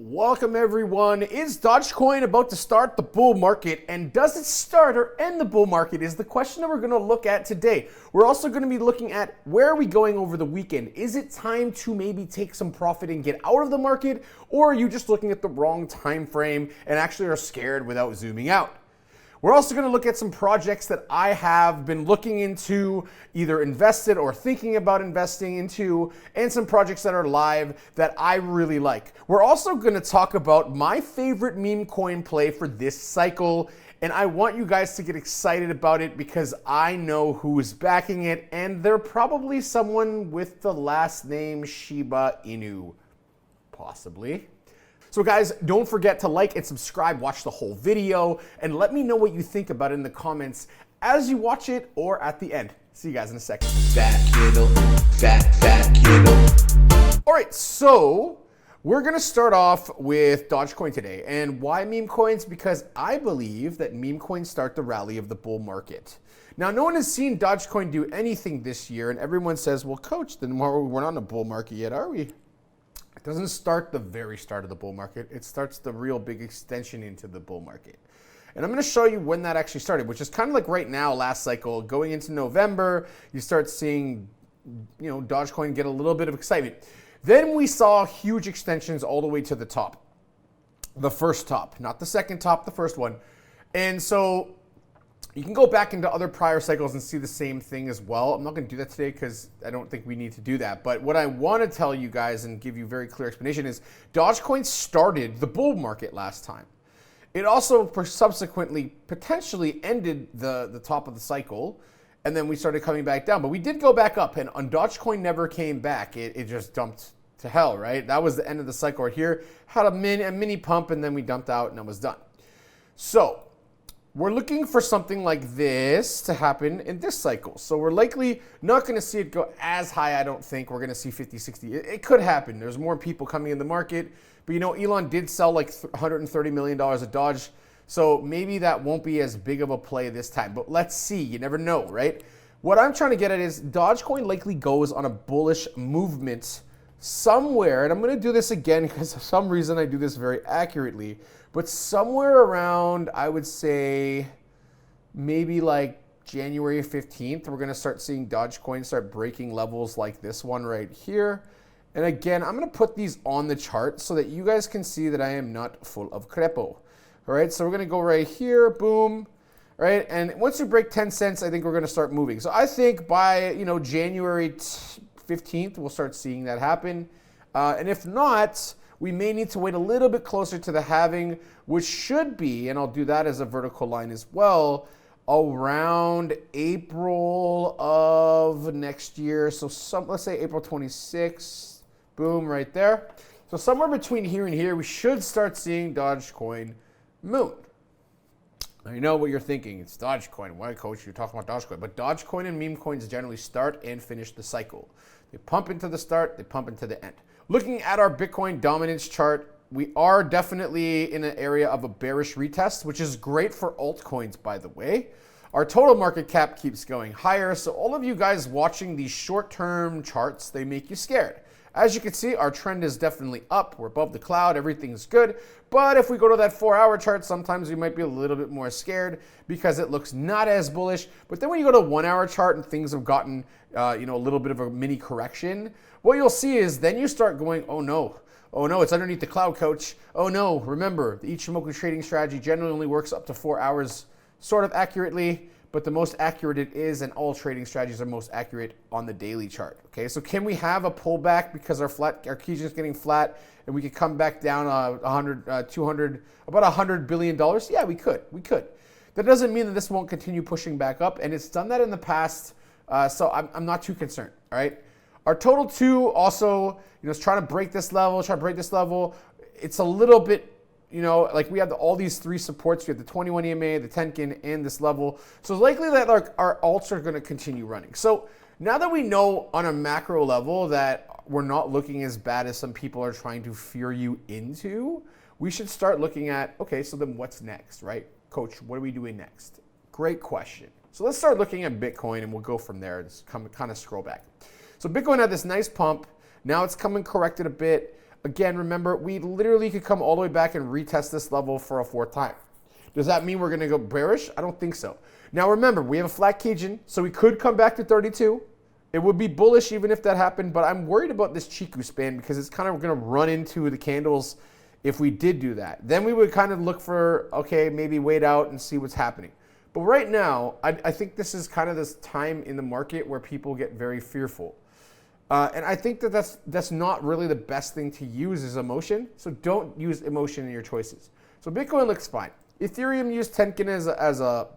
Welcome everyone. Is Dogecoin about to start the bull market, and does it start or end the bull market is the question that we're going to look at today. We're also going to be looking at where are we going over the weekend. Is it time to maybe take some profit and get out of the market, or are you just looking at the wrong time frame and actually are scared without zooming out? We're also going to look at some projects that I have been looking into, either invested or thinking about investing into, and some projects that are live that I really like. We're also going to talk about my favorite meme coin play for this cycle, and I want you guys to get excited about it because I know who is backing it, and they're probably someone with the last name Shiba Inu, possibly. So guys, don't forget to like and subscribe, watch the whole video, and let me know what you think about it in the comments as you watch it or at the end. See you guys in a second. Fat kiddo. All right, so we're gonna start off with Dogecoin today. And why meme coins? Because I believe that meme coins start the rally of the bull market. Now, no one has seen Dogecoin do anything this year, and everyone says, well, coach, then we're not in a bull market yet, are we? It doesn't start the very start of the bull market. It starts the real big extension into the bull market. And I'm going to show you when that actually started, which is kind of like right now, last cycle, going into November, you start seeing, Dogecoin get a little bit of excitement. Then we saw huge extensions all the way to the top. The first top, not the second top, the first one. And so you can go back into other prior cycles and see the same thing as well. I'm not going to do that today because I don't think we need to do that. But what I want to tell you guys and give you a very clear explanation is Dogecoin started the bull market last time. It also subsequently potentially ended the top of the cycle, and then we started coming back down. But we did go back up, and Dogecoin never came back. It just dumped to hell, right? That was the end of the cycle right here. Had a mini pump, and then we dumped out, and it was done. So we're looking for something like this to happen in this cycle. So we're likely not going to see it go as high, I don't think. We're going to see 50, 60. It could happen. There's more people coming in the market. But Elon did sell like $130 million of Doge. So maybe that won't be as big of a play this time. But let's see. You never know, right? What I'm trying to get at is Dogecoin likely goes on a bullish movement somewhere. And I'm going to do this again because for some reason I do this very accurately. But somewhere around, I would say, maybe like January 15th, we're going to start seeing Dogecoin start breaking levels like this one right here. And again, I'm going to put these on the chart so that you guys can see that I am not full of crepo. All right, so we're going to go right here, boom. All right, and once we break 10 cents, I think we're going to start moving. So I think by January 15th, we'll start seeing that happen. And if not, we may need to wait a little bit closer to the halving, which should be, and I'll do that as a vertical line as well, around April of next year. So let's say April 26th, boom, right there. So somewhere between here and here, we should start seeing Dogecoin moon. I know what you're thinking. It's Dogecoin. Why, coach? You're talking about Dogecoin. But Dogecoin and meme coins generally start and finish the cycle. They pump into the start, they pump into the end. Looking at our Bitcoin dominance chart, we are definitely in an area of a bearish retest, which is great for altcoins, by the way. Our total market cap keeps going higher. So all of you guys watching these short-term charts, they make you scared. As you can see, our trend is definitely up. We're above the cloud. Everything's good. But if we go to that 4-hour chart, sometimes we might be a little bit more scared because it looks not as bullish. But then when you go to a 1-hour chart and things have gotten a little bit of a mini correction, what you'll see is then you start going, oh no, it's underneath the cloud, coach. Oh no, remember, the Ichimoku trading strategy generally only works up to 4 hours sort of accurately, but the most accurate it is, and all trading strategies are most accurate on the daily chart. Okay, so can we have a pullback because our Kijun is getting flat and we could come back down about $100 billion? Yeah, we could. That doesn't mean that this won't continue pushing back up, and it's done that in the past, so I'm not too concerned, all right? Our total 2 also, is trying to break this level, It's a little bit, like we have all these 3 supports. We have the 21 EMA, the Tenkin, and this level. So it's likely that our alts are going to continue running. So now that we know on a macro level that we're not looking as bad as some people are trying to fear you into, we should start looking at, okay, so then what's next, right? Coach, what are we doing next? Great question. So let's start looking at Bitcoin, and we'll go from there and kind of scroll back. So Bitcoin had this nice pump. Now it's coming corrected a bit. Again, remember, we literally could come all the way back and retest this level for a fourth time. Does that mean we're going to go bearish? I don't think so. Now remember, we have a flat Kijin, so we could come back to 32. It would be bullish even if that happened, but I'm worried about this Chiku span because it's kind of going to run into the candles if we did do that. Then we would kind of look for, okay, maybe wait out and see what's happening. But right now, I think this is kind of this time in the market where people get very fearful. And I think that that's not really the best thing to use as emotion, so don't use emotion in your choices. So Bitcoin looks fine. Ethereum used Tenkan as a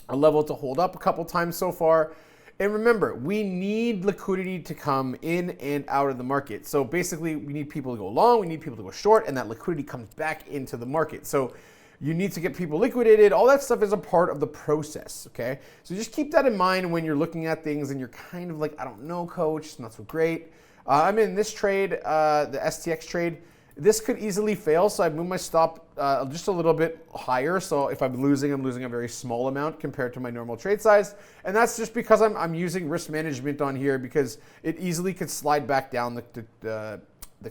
level to hold up a couple times so far. And remember, we need liquidity to come in and out of the market. So basically, we need people to go long, we need people to go short, and that liquidity comes back into the market. So you need to get people liquidated. All that stuff is a part of the process, okay? So just keep that in mind when you're looking at things and you're kind of like, I don't know, coach, it's not so great. I'm in this trade, the STX trade. This could easily fail, so I moved my stop just a little bit higher. So if I'm losing a very small amount compared to my normal trade size. And that's just because I'm using risk management on here because it easily could slide back down the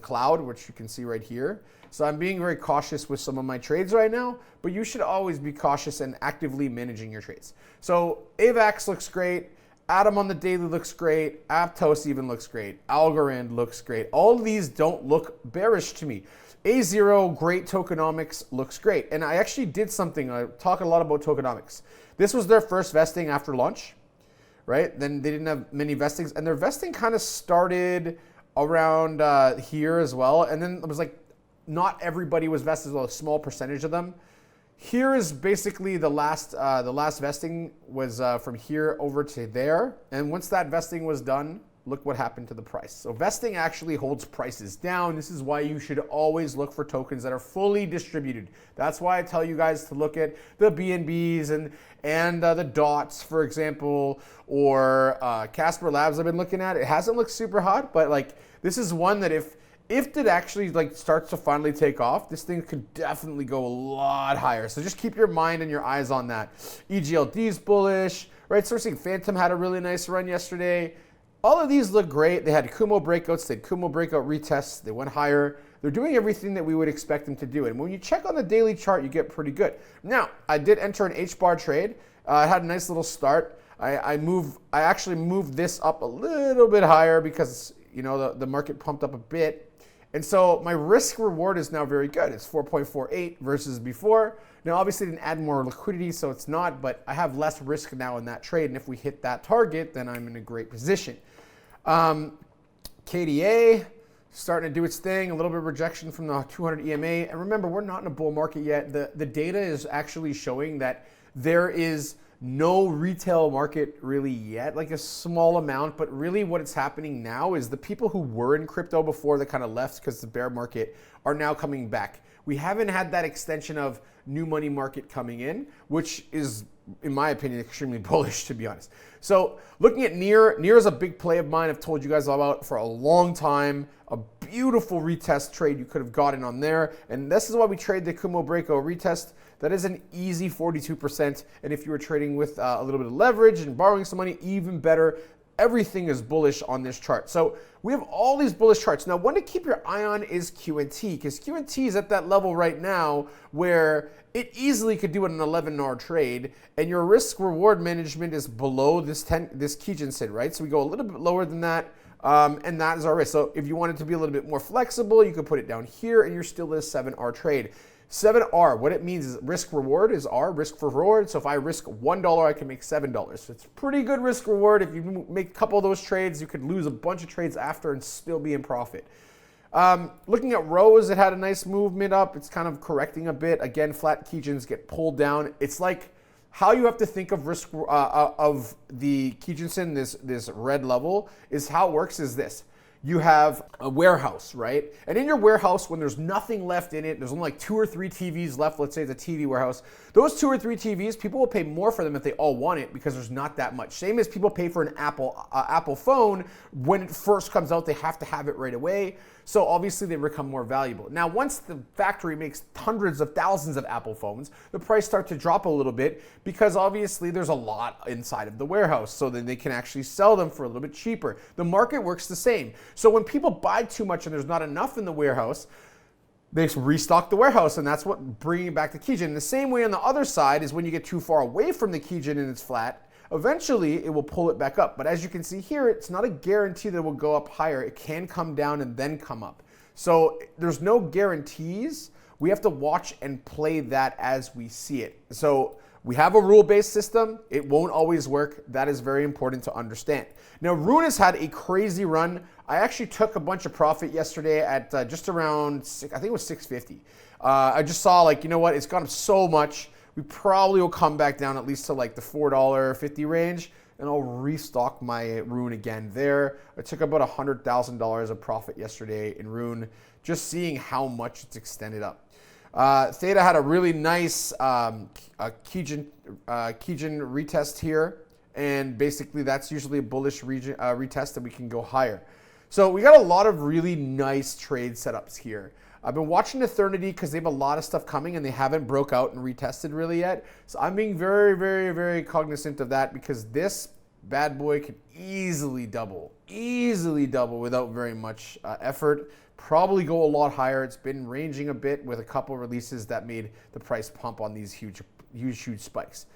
cloud, which you can see right here. So I'm being very cautious with some of my trades right now, but you should always be cautious and actively managing your trades. So AVAX looks great. Atom on the daily looks great. Aptos even looks great. Algorand looks great. All of these don't look bearish to me. A0, great tokenomics, looks great. And I actually did something. I talk a lot about tokenomics. This was their first vesting after launch, right? Then they didn't have many vestings. And their vesting kind of started around here as well. And then it was like not everybody was vested, well, a small percentage of them. Here is basically the last vesting was from here over to there. And once that vesting was done, look what happened to the price. So vesting actually holds prices down. This is why you should always look for tokens that are fully distributed. That's why I tell you guys to look at the BNBs and the DOTs, for example, or Casper Labs I've been looking at. It hasn't looked super hot, but like this is one that if it actually like starts to finally take off, this thing could definitely go a lot higher. So just keep your mind and your eyes on that. EGLD is bullish, right? So we're seeing Phantom had a really nice run yesterday. All of these look great. They had Kumo breakouts, they had Kumo breakout retests, they went higher. They're doing everything that we would expect them to do. And when you check on the daily chart, you get pretty good. Now, I did enter an H-bar trade. I had a nice little start. I actually moved this up a little bit higher because you know the market pumped up a bit. And so my risk reward is now very good. It's 4.48 versus before. Now, obviously, it didn't add more liquidity, so it's not, but I have less risk now in that trade. And if we hit that target, then I'm in a great position. KDA starting to do its thing, a little bit of rejection from the 200 EMA. And remember, we're not in a bull market yet. The data is actually showing that there is no retail market really yet, like a small amount, but really what is happening now is the people who were in crypto before that kind of left because the bear market are now coming back. We haven't had that extension of new money market coming in, which is, in my opinion, extremely bullish, to be honest. So looking at NEAR is a big play of mine. I've told you guys all about for a long time. A beautiful retest trade you could have gotten on there. And this is why we trade the Kumo breakout retest. That is an easy 42%. And if you were trading with a little bit of leverage and borrowing some money, even better. Everything is bullish on this chart. So we have all these bullish charts. Now, one to keep your eye on is QNT, because QNT is at that level right now where it easily could do an 11-hour trade, and your risk reward management is below this Kijin Sid, right? So we go a little bit lower than that, and that is our risk. So if you wanted to be a little bit more flexible, you could put it down here, and you're still at a 7-hour trade. 7R, what it means is risk reward is R, risk for reward. So if I risk $1, I can make $7. So it's pretty good risk reward. If you make a couple of those trades, you could lose a bunch of trades after and still be in profit. Looking at Rose, it had a nice movement up. It's kind of correcting a bit. Again, flat Kijins get pulled down. It's like how you have to think of risk of the Kijinsen, this red level, is how it works is this. You have a warehouse, right? And in your warehouse, when there's nothing left in it, there's only like 2 or 3 TVs left. Let's say it's a TV warehouse. Those 2 or 3 TVs, people will pay more for them if they all want it because there's not that much. Same as people pay for an Apple phone. When it first comes out, they have to have it right away. So obviously they become more valuable. Now, once the factory makes hundreds of thousands of Apple phones, the price starts to drop a little bit because obviously there's a lot inside of the warehouse. So then they can actually sell them for a little bit cheaper. The market works the same. So when people buy too much and there's not enough in the warehouse, they restock the warehouse, and that's what bringing it back to Kijin. The same way on the other side is when you get too far away from the Kijin and it's flat, eventually it will pull it back up. But as you can see here, it's not a guarantee that it will go up higher. It can come down and then come up. So there's no guarantees. We have to watch and play that as we see it. So we have a rule-based system. It won't always work. That is very important to understand. Now, Rune has had a crazy run. I actually took a bunch of profit yesterday at just around, I think it was 650. I just saw like, you know what, it's gone up so much. We probably will come back down at least to like the $4.50 range, and I'll restock my Rune again there. I took about $100,000 of profit yesterday in Rune, just seeing how much it's extended up. Theta had a really nice Kijin retest here, and basically that's usually a bullish retest that we can go higher. So we got a lot of really nice trade setups here. I've been watching Eternity because they have a lot of stuff coming and they haven't broke out and retested really yet. So I'm being very, very, very cognizant of that because this bad boy could easily double without very much effort. Probably go a lot higher. It's been ranging a bit with a couple releases that made the price pump on these huge spikes.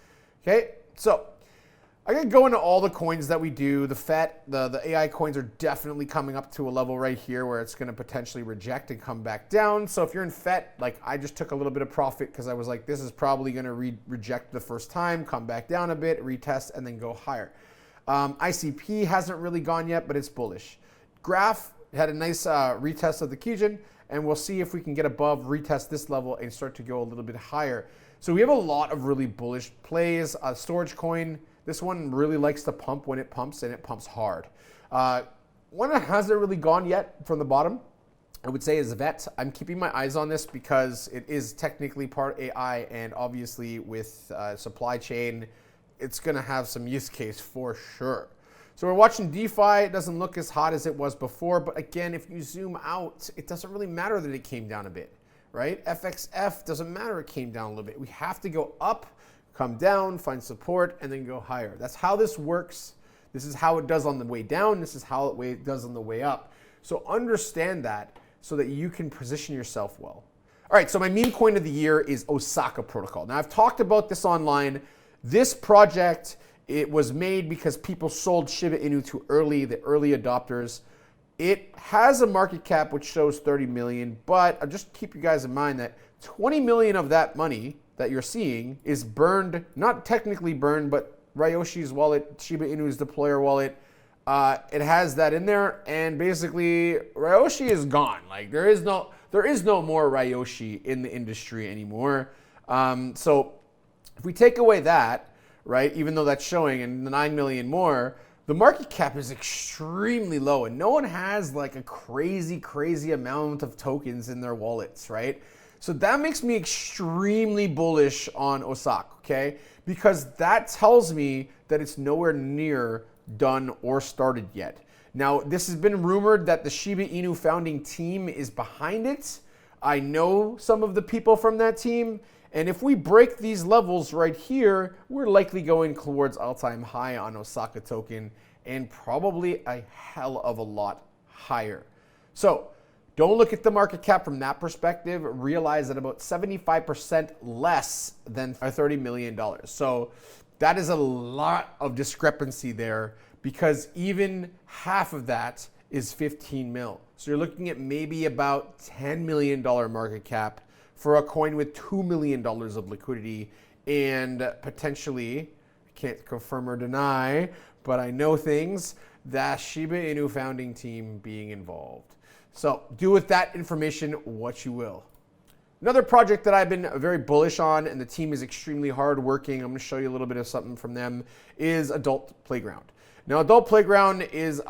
Okay, so I can go into all the coins that we do. The AI coins are definitely coming up to a level right here where it's going to potentially reject and come back down. So if you're in FET, like I just took a little bit of profit because I was like, this is probably going to reject the first time, come back down a bit, retest, and then go higher. ICP hasn't really gone yet, but it's bullish. Graph had a nice retest of the Kijin, and we'll see if we can get above, retest this level, and start to go a little bit higher. So we have a lot of really bullish plays. Storage coin, this one really likes to pump when it pumps, and it pumps hard. One that hasn't really gone yet from the bottom, I would say, is VET. I'm keeping my eyes on this because it is technically part AI, and obviously with supply chain, it's going to have some use case for sure. So we're watching DeFi. It doesn't look as hot as it was before, but again, if you zoom out, it doesn't really matter that it came down a bit, right? FXF doesn't matter it came down a little bit. We have to go up, come down, find support, and then go higher. That's how this works. This is how it does on the way down. This is how it does on the way up. So understand that so that you can position yourself well. All right, so my meme coin of the year is OSAKA protocol. Now, I've talked about this online. This project, it was made because people sold Shiba Inu too early, the early adopters. It has a market cap which shows 30 million, but I'll just keep you guys in mind that 20 million of that money that you're seeing is burned, not technically burned, but Ryoshi's wallet, Shiba Inu's deployer wallet, it has that in there, and basically Ryoshi is gone. Like there is no more Ryoshi in the industry anymore. So if we take away that, right, even though that's showing and the 9 million more, the market cap is extremely low, and no one has like a crazy amount of tokens in their wallets, right? So that makes me extremely bullish on OSAKA, okay? Because that tells me that it's nowhere near done or started yet. Now, this has been rumored that the Shiba Inu founding team is behind it. I know some of the people from that team, and if we break these levels right here, we're likely going towards all-time high on OSAKA token and probably a hell of a lot higher. So don't look at the market cap from that perspective. Realize that about 75% less than $30 million. So that is a lot of discrepancy there because even half of that is 15 mil. So you're looking at maybe about $10 million market cap for a coin with $2 million of liquidity and potentially, I can't confirm or deny, but I know things, the Shiba Inu founding team being involved. So do with that information what you will. Another project that I've been very bullish on, and the team is extremely hard working, I'm going to show you a little bit of something from them, is Adult Playground. Now, Adult Playground is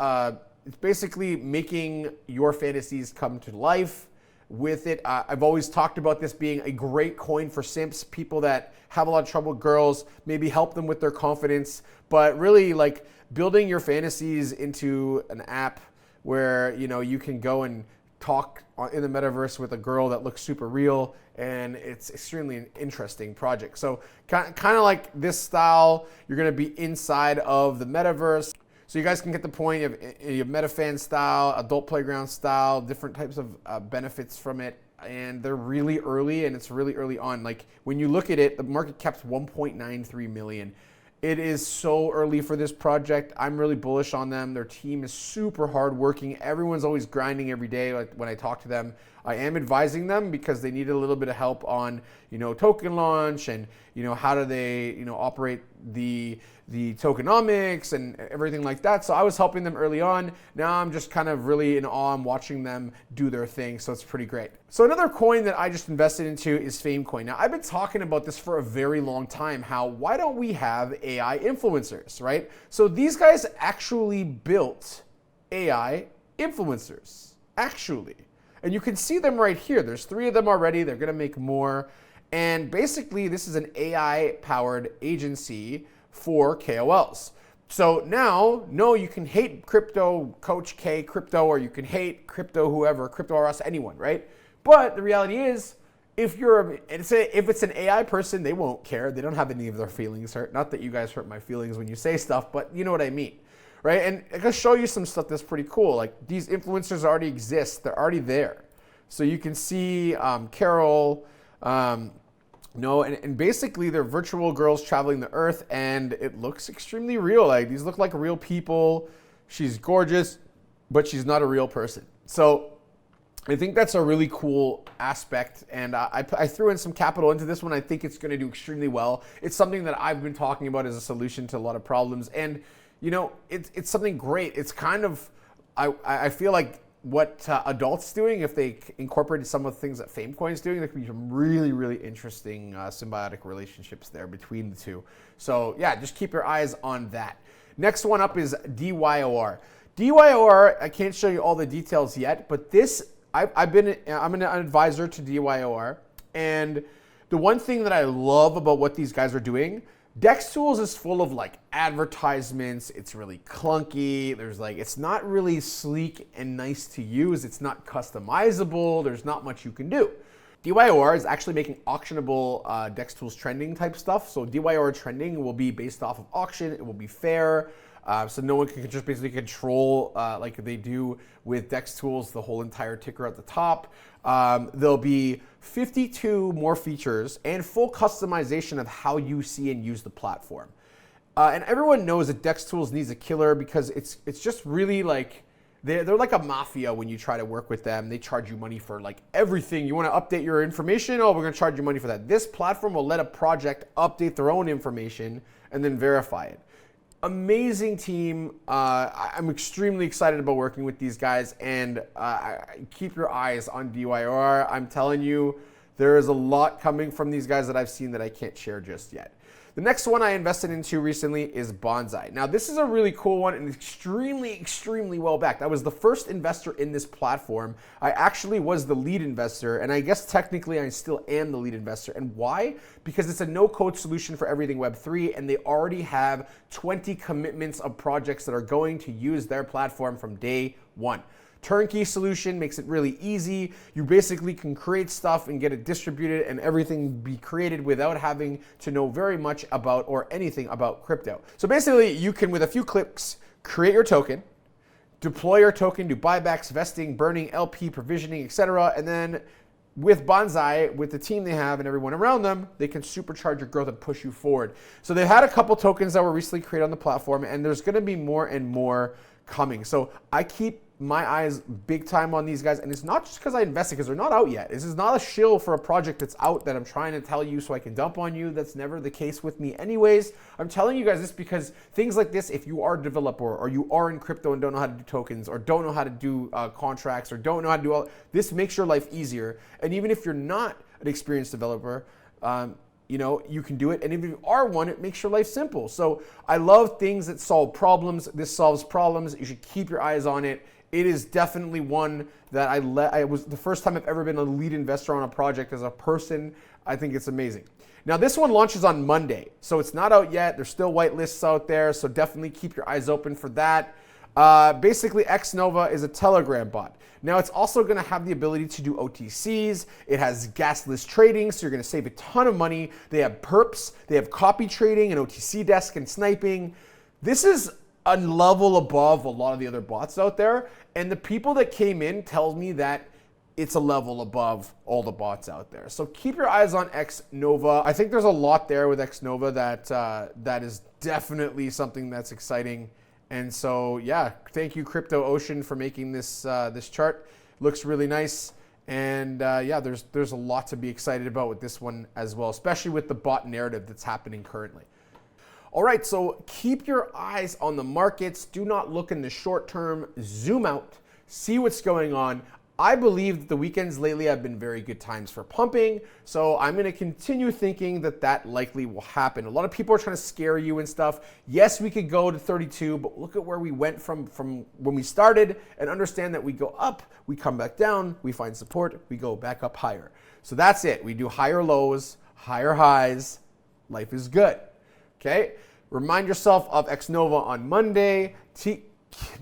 it's basically making your fantasies come to life. With it, I've always talked about this being a great coin for simps, people that have a lot of trouble with girls, maybe help them with their confidence, but really like building your fantasies into an app where, you know, you can go and talk in the metaverse with a girl that looks super real, and it's extremely an interesting project. So kind of like this style, you're gonna be inside of the metaverse. So you guys can get the point of MetaFan style, adult playground style, different types of benefits from it. And they're really early, and it's really early on. Like when you look at it, the market cap's 1.93 million. It is so early for this project. I'm really bullish on them. Their team is super hardworking. Everyone's always grinding every day. Like when I talk to them, I am advising them because they need a little bit of help on, token launch and, how do they, operate the tokenomics and everything like that. So I was helping them early on. Now I'm just kind of really in awe. I'm watching them do their thing. So it's pretty great. So another coin that I just invested into is Famecoin. Now I've been talking about this for a very long time. Why don't we have AI influencers, right? So these guys actually built AI influencers, actually. And you can see them right here. There's 3 of them already. They're going to make more. And basically, this is an AI-powered agency for KOLs. So now, no, you can hate crypto, Coach K crypto, or you can hate crypto whoever, Crypto or Us, anyone, right? But the reality is, if it's an AI person, they won't care. They don't have any of their feelings hurt. Not that you guys hurt my feelings when you say stuff, but you know what I mean. Right? And I can show you some stuff that's pretty cool. Like these influencers already exist. They're already there. So you can see Carol, and basically they're virtual girls traveling the earth, and it looks extremely real. Like these look like real people. She's gorgeous, but she's not a real person. So I think that's a really cool aspect, and I threw in some capital into this one. I think it's going to do extremely well. It's something that I've been talking about as a solution to a lot of problems, and it's something great. It's kind of, I feel like what adults doing, if they incorporated some of the things that Famecoin is doing, there could be some really, really interesting symbiotic relationships there between the two. So yeah, just keep your eyes on that. Next one up is DYOR. DYOR, I can't show you all the details yet, but I'm an advisor to DYOR, and the one thing that I love about what these guys are doing, DEXTools is full of like advertisements. It's really clunky. It's not really sleek and nice to use. It's not customizable. There's not much you can do. DYOR is actually making auctionable DEXTools trending type stuff. So DYOR trending will be based off of auction. It will be fair. So no one can just basically control, like they do with DEXTools, the whole entire ticker at the top. There'll be 52 more features and full customization of how you see and use the platform. And everyone knows that DEXTools needs a killer because it's just really like, they're like a mafia when you try to work with them. They charge you money for like everything. You want to update your information? Oh, we're going to charge you money for that. This platform will let a project update their own information and then verify it. Amazing team. I'm extremely excited about working with these guys, and keep your eyes on DYOR. I'm telling you, there is a lot coming from these guys that I've seen that I can't share just yet. The next one I invested into recently is Bonsai. Now, this is a really cool one and extremely, extremely well backed. I was the first investor in this platform. I actually was the lead investor, and I guess technically I still am the lead investor. And why? Because it's a no-code solution for everything Web3, and they already have 20 commitments of projects that are going to use their platform from day one. Turnkey solution makes it really easy. You basically can create stuff and get it distributed and everything be created without having to know very much about or anything about crypto. So basically you can, with a few clicks, create your token, deploy your token, do buybacks, vesting, burning, LP, provisioning, etc. And then with Bonsai, with the team they have and everyone around them, they can supercharge your growth and push you forward. So they had a couple tokens that were recently created on the platform, and there's going to be more and more coming. So I keep my eyes big time on these guys, and it's not just because I invested, because they're not out yet. This is not a shill for a project that's out that I'm trying to tell you so I can dump on you. That's never the case with me anyways. I'm telling you guys this because things like this, if you are a developer or you are in crypto and don't know how to do tokens or don't know how to do contracts or don't know how to do all this, makes your life easier. And even if you're not an experienced developer, you can do it. And if you are one, it makes your life simple. So I love things that solve problems. This solves problems. You should keep your eyes on it. It is definitely one that I was the first time I've ever been a lead investor on a project as a person. I think it's amazing. Now this one launches on Monday, so it's not out yet. There's still white lists out there, so definitely keep your eyes open for that. Basically, XNOVA is a Telegram bot. Now, it's also going to have the ability to do OTCs. It has gasless trading, so you're going to save a ton of money. They have perps. They have copy trading and OTC desk and sniping. This is a level above a lot of the other bots out there. And the people that came in tell me that it's a level above all the bots out there. So keep your eyes on XNOVA. I think there's a lot there with XNOVA that is definitely something that's exciting. And so, yeah, thank you, Crypto Ocean, for making this this chart. Looks really nice. And yeah, there's a lot to be excited about with this one as well, especially with the bot narrative that's happening currently. All right, so keep your eyes on the markets. Do not look in the short term. Zoom out, see what's going on. I believe that the weekends lately have been very good times for pumping, so I'm going to continue thinking that that likely will happen. A lot of people are trying to scare you and stuff. Yes, we could go to 32, but look at where we went from when we started, and understand that we go up, we come back down, we find support, we go back up higher. So that's it. We do higher lows, higher highs. Life is good. Okay? Remind yourself of XNOVA on Monday.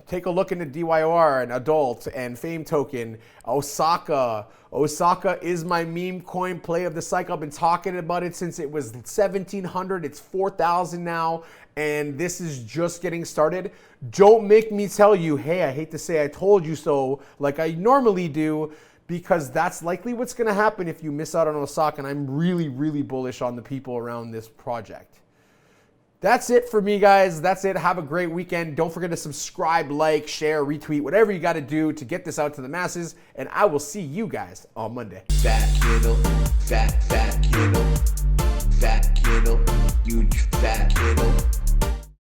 Take a look into DYOR and Adult and Fame Token. OSAKA. OSAKA is my meme coin play of the cycle. I've been talking about it since it was 1,700. It's 4,000 now. And this is just getting started. Don't make me tell you, hey, I hate to say I told you so, like I normally do, because that's likely what's going to happen if you miss out on OSAKA. And I'm really, really bullish on the people around this project. That's it for me, guys. That's it. Have a great weekend. Don't forget to subscribe, like, share, retweet, whatever you got to do to get this out to the masses. And I will see you guys on Monday. Fat kiddo, fat kiddo, fat kiddo, huge fat kiddo.